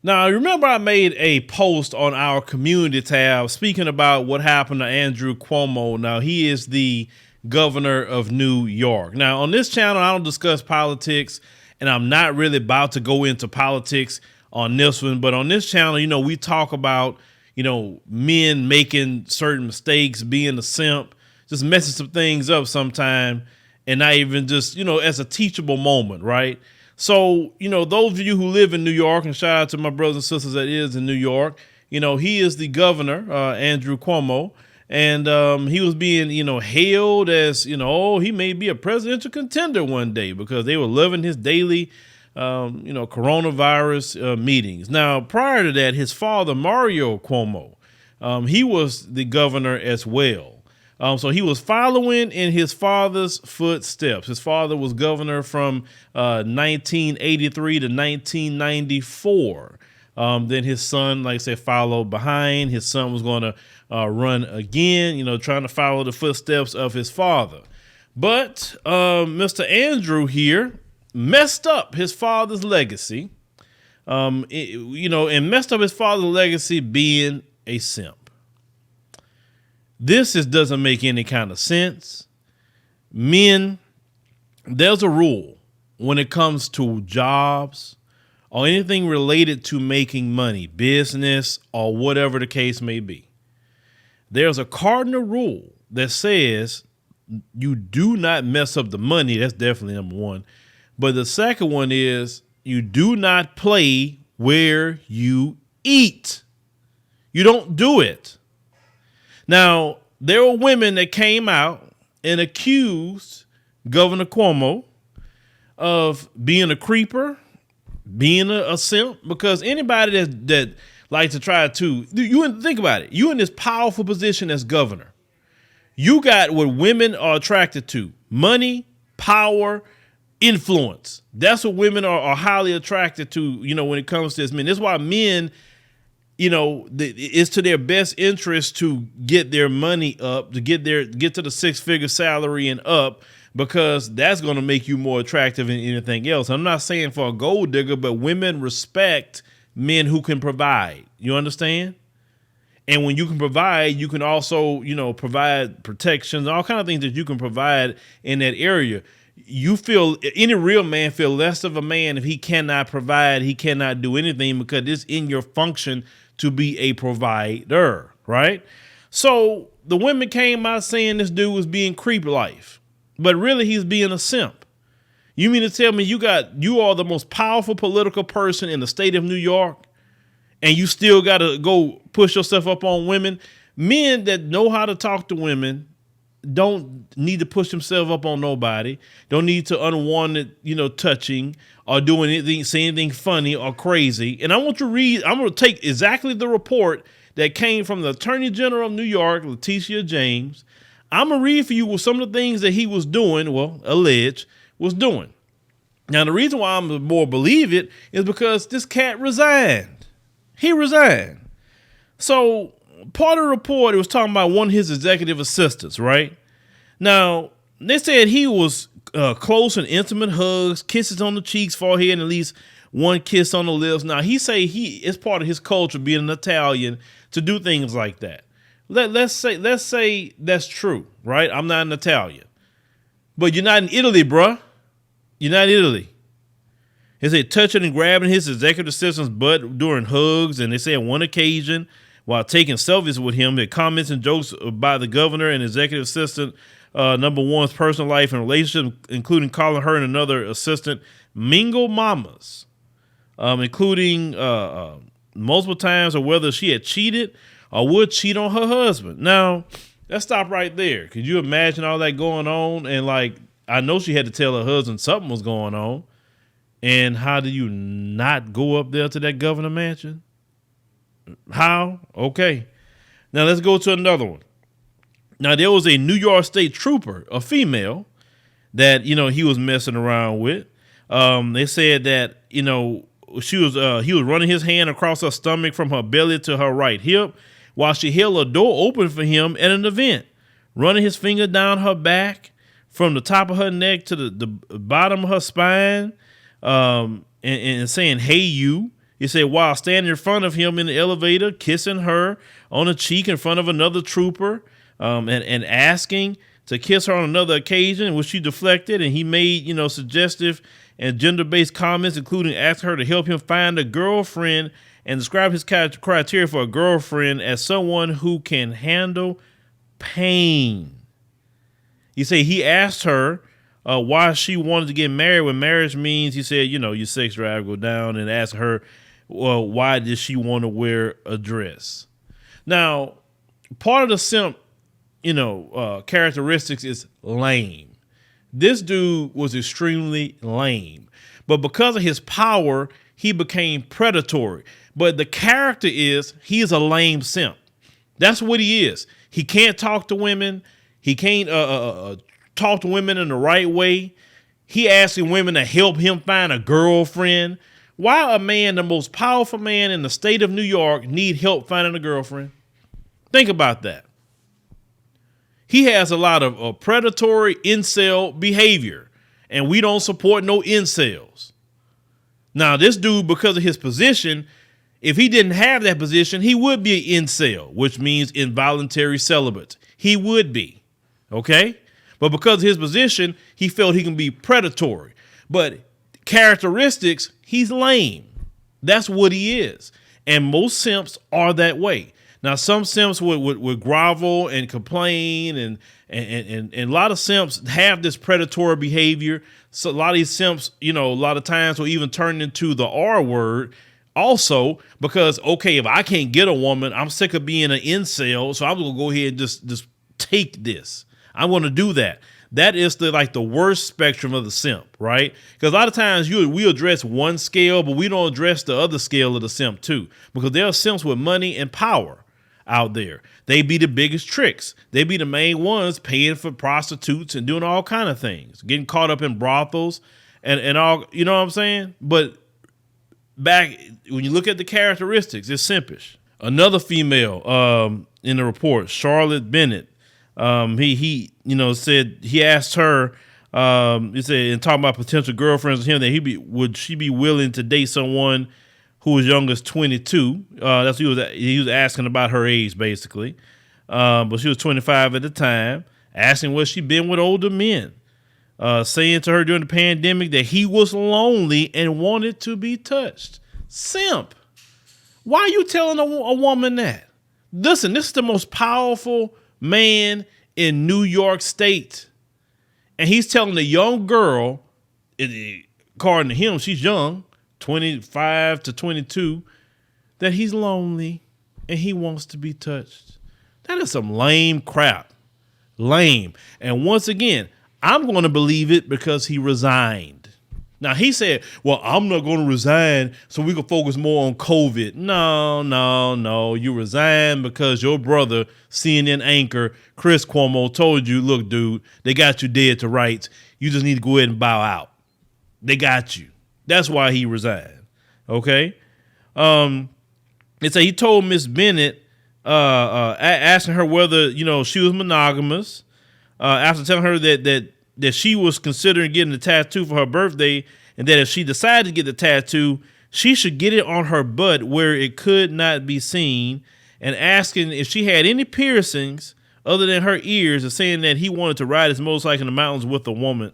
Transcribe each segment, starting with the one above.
Now, remember I made a post on our community tab speaking about what happened to Andrew Cuomo. Now, he is the governor of New York. Now, on this channel, I don't discuss politics, and I'm not really about to go into politics on this one. But on this channel, we talk about, men making certain mistakes, being a simp, just messing some things up sometime, and not even just, as a teachable moment, right? So, those of you who live in New York, and shout out to my brothers and sisters that is in New York, he is the governor, Andrew Cuomo, and he was being, hailed as, he may be a presidential contender one day because they were loving his daily, coronavirus meetings. Now, prior to that, his father, Mario Cuomo, he was the governor as well. So he was following in his father's footsteps. His father was governor from 1983 to 1994. Then his son, like I said, followed behind. His son was going to run again, trying to follow the footsteps of his father. But Mr. Andrew here messed up his father's legacy, and messed up his father's legacy being a simp. This doesn't make any kind of sense. Men, there's a rule when it comes to jobs or anything related to making money, business or whatever the case may be. There's a cardinal rule that says you do not mess up the money. That's definitely number one. But the second one is you do not play where you eat. You don't do it. Now, there were women that came out and accused Governor Cuomo of being a creeper, being a simp, because anybody that likes to try to, think about it, you in this powerful position as governor. You got what women are attracted to: money, power, influence. That's what women are highly attracted to, when it comes to this men. That's why men, it's to their best interest to get their money up, to get to the 6-figure salary and up, because that's going to make you more attractive than anything else. I'm not saying for a gold digger, but women respect men who can provide. You understand? And when you can provide, you can also, provide protections, all kinds of things that you can provide in that area. Any real man feel less of a man if he cannot provide, he cannot do anything, because it's in your function to be a provider, right? So the women came out saying this dude was being creep life, but really he's being a simp. You mean to tell me you are the most powerful political person in the state of New York, and you still got to go push yourself up on women? Men that know how to talk to women don't need to push themselves up on nobody, don't need to unwanted, touching or doing anything, say anything funny or crazy. And I'm going to take exactly the report that came from the Attorney General of New York, Letitia James. I'm going to read for you some of the things that he was doing, alleged was doing. Now, the reason why I'm more believe it is because this cat resigned. He resigned. So part of the report, it was talking about one of his executive assistants, right? Now, they said he was close and intimate hugs, kisses on the cheeks, forehead, and at least one kiss on the lips. Now, he say it's part of his culture, being an Italian, to do things like that. Let's say that's true, right? I'm not an Italian. But you're not in Italy, bruh. You're not in Italy. They said touching and grabbing his executive assistant's butt during hugs, and they say on one occasion, while taking selfies with him, that comments and jokes by the governor and executive assistant, number one's personal life and relationship, including calling her and another assistant mingle mamas, including multiple times, or whether she had cheated or would cheat on her husband. Now, let's stop right there. Could you imagine all that going on? And I know she had to tell her husband something was going on. And how do you not go up there to that governor mansion? How? Okay. Now let's go to another one. Now there was a New York State trooper, a female, that, he was messing around with. They said that, he was running his hand across her stomach from her belly to her right hip while she held a door open for him at an event, running his finger down her back from the top of her neck to the bottom of her spine, and saying, "Hey, you," He said, while standing in front of him in the elevator, kissing her on the cheek in front of another trooper, and asking to kiss her on another occasion, which she deflected. And he made, suggestive and gender-based comments, including asking her to help him find a girlfriend and describe his criteria for a girlfriend as someone who can handle pain. You say he asked her why she wanted to get married, when marriage means, he said, your sex drive go down, and asked her, well, why did she want to wear a dress? Now, part of the simp, characteristics is lame. This dude was extremely lame, but because of his power, he became predatory. But the character is, he is a lame simp. That's what he is. He can't talk to women. He can't talk to women in the right way. He asking women to help him find a girlfriend. Why a man, the most powerful man in the state of New York, need help finding a girlfriend? Think about that. He has a lot of predatory incel behavior, and we don't support no incels. Now, this dude, because of his position, if he didn't have that position, he would be an incel, which means involuntary celibate. He would be, okay? But because of his position, he felt he can be predatory. But characteristics, he's lame. That's what he is. And most simps are that way. Now, some simps would grovel and complain, and a lot of simps have this predatory behavior. So a lot of these simps, a lot of times will even turn into the R word also, because, okay, if I can't get a woman, I'm sick of being an incel, so I'm going to go ahead and just take this. I'm going to do that. That is the worst spectrum of the simp, right? Because a lot of times we address one scale, but we don't address the other scale of the simp too, because there are simps with money and power out there. They be the biggest tricks. They be the main ones paying for prostitutes and doing all kind of things, getting caught up in brothels and all, you know what I'm saying? But back when you look at the characteristics, it's simpish. Another female in the report, Charlotte Bennett, he said he asked her, he said, and talking about potential girlfriends with him, that would she be willing to date someone who was young as 22. That's what he was asking about her age, basically. But she was 25 at the time, asking what she'd been with older men, saying to her during the pandemic that he was lonely and wanted to be touched. Simp. Why are you telling a woman that? Listen, this is the most powerful man in New York State. And he's telling a young girl, according to him, she's young, 25 to 22, that he's lonely and he wants to be touched. That is some lame crap. Lame. And once again, I'm going to believe it because he resigned. Now, he said, well, I'm not going to resign so we can focus more on COVID. No. You resigned because your brother, CNN anchor Chris Cuomo, told you, look, dude, they got you dead to rights. You just need to go ahead and bow out. They got you. That's why he resigned. Okay. It's he told Miss Bennett, asking her whether, she was monogamous, after telling her that she was considering getting the tattoo for her birthday, and that if she decided to get the tattoo, she should get it on her butt where it could not be seen, and asking if she had any piercings other than her ears, and saying that he wanted to ride his motorcycle in the mountains with a woman.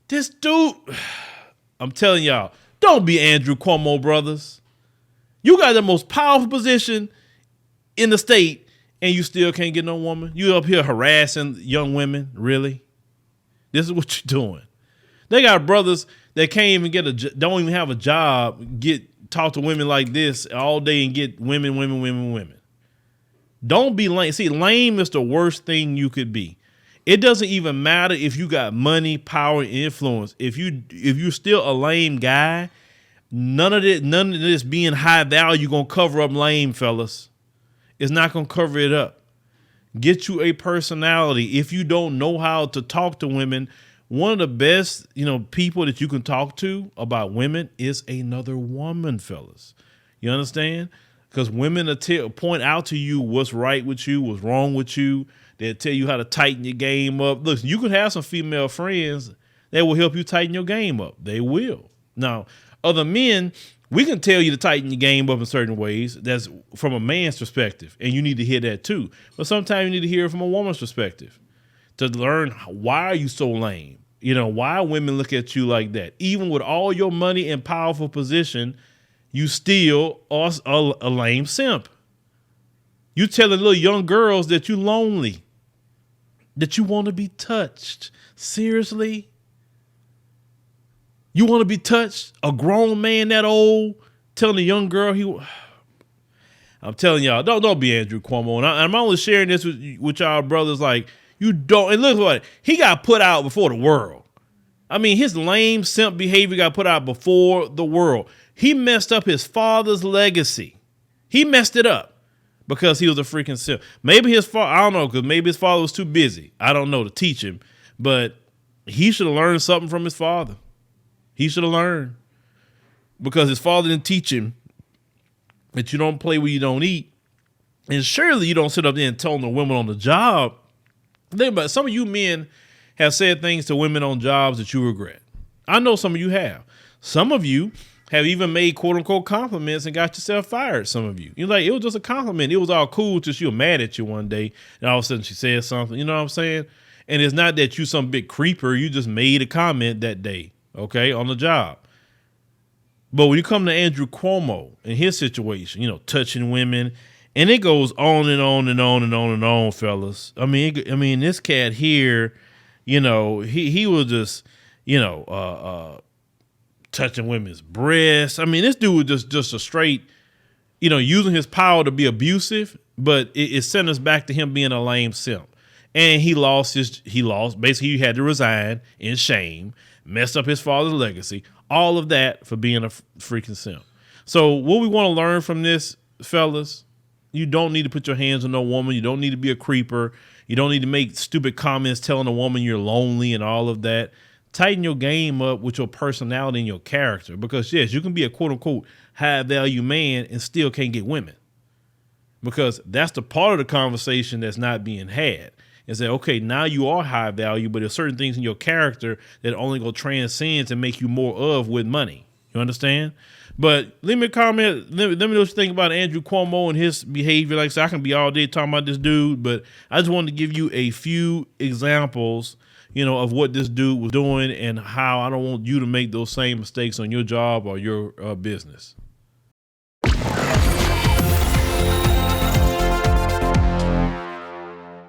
This dude, I'm telling y'all, don't be Andrew Cuomo, brothers. You got the most powerful position in the state, and you still can't get no woman. You up here harassing young women, really? This is what you're doing. They got brothers that can't even don't even have a job, talk to women like this all day and get women. Don't be lame. See, lame is the worst thing you could be. It doesn't even matter if you got money, power, and influence. If you're still a lame guy, none of this being high value gonna cover up lame, fellas. It's not gonna cover it up. Get you a personality. If you don't know how to talk to women, one of the best, people that you can talk to about women is another woman, fellas. You understand? Because women will point out to you what's right with you, what's wrong with you. They'll tell you how to tighten your game up. Look, you can have some female friends that will help you tighten your game up. They will. Now, other men We can tell you to tighten your game up in certain ways. That's from a man's perspective, and you need to hear that too. But sometimes you need to hear it from a woman's perspective to learn why are you so lame. You know, why women look at you like that. Even with all your money and powerful position, you still are a lame simp. You telling little young girls that you lonely, that you want to be touched. Seriously? You want to be touched? A grown man that old telling a young girl I'm telling y'all, don't be Andrew Cuomo. And I'm only sharing this with y'all brothers. Like, you don't. And look what he got put out before the world. I mean, his lame simp behavior got put out before the world. He messed up his father's legacy. He messed it up because he was a freaking simp. Maybe his father, I don't know, because maybe his father was too busy. I don't know, to teach him. But he should have learned something from his father. He should have learned, because his father didn't teach him that you don't play where you don't eat. And surely you don't sit up there and tell the women on the job. Think about it. Some of you men have said things to women on jobs that you regret. I know some of you have. Some of you have even made quote unquote compliments and got yourself fired. Some of you, you're like, it was just a compliment. It was all cool till she was mad at you one day and all of a sudden she said something. You know what I'm saying? And it's not that you some big creeper. You just made a comment that day. Okay, on the job. But when you come to Andrew Cuomo and his situation, you know, touching women, and it goes on and on and on and on and on, fellas. I mean, this cat here, you know, he was just, you know, touching women's breasts. I mean, this dude was just a straight, you know, using his power to be abusive, but it sent us back to him being a lame simp. And he lost. Basically, he had to resign in shame, messed up his father's legacy, all of that for being a freaking simp. So what we want to learn from this, fellas, you don't need to put your hands on no woman. You don't need to be a creeper. You don't need to make stupid comments telling a woman you're lonely and all of that. Tighten your game up with your personality and your character, because yes, you can be a quote unquote high value man and still can't get women, because that's the part of the conversation that's not being had. And say, okay, now you are high value, but there's certain things in your character that only go transcend and make you more of with money. You understand? But leave me a comment. Let me know what you think about Andrew Cuomo and his behavior. Like I said, I can be all day talking about this dude, but I just wanted to give you a few examples, you know, of what this dude was doing and how I don't want you to make those same mistakes on your job or your business.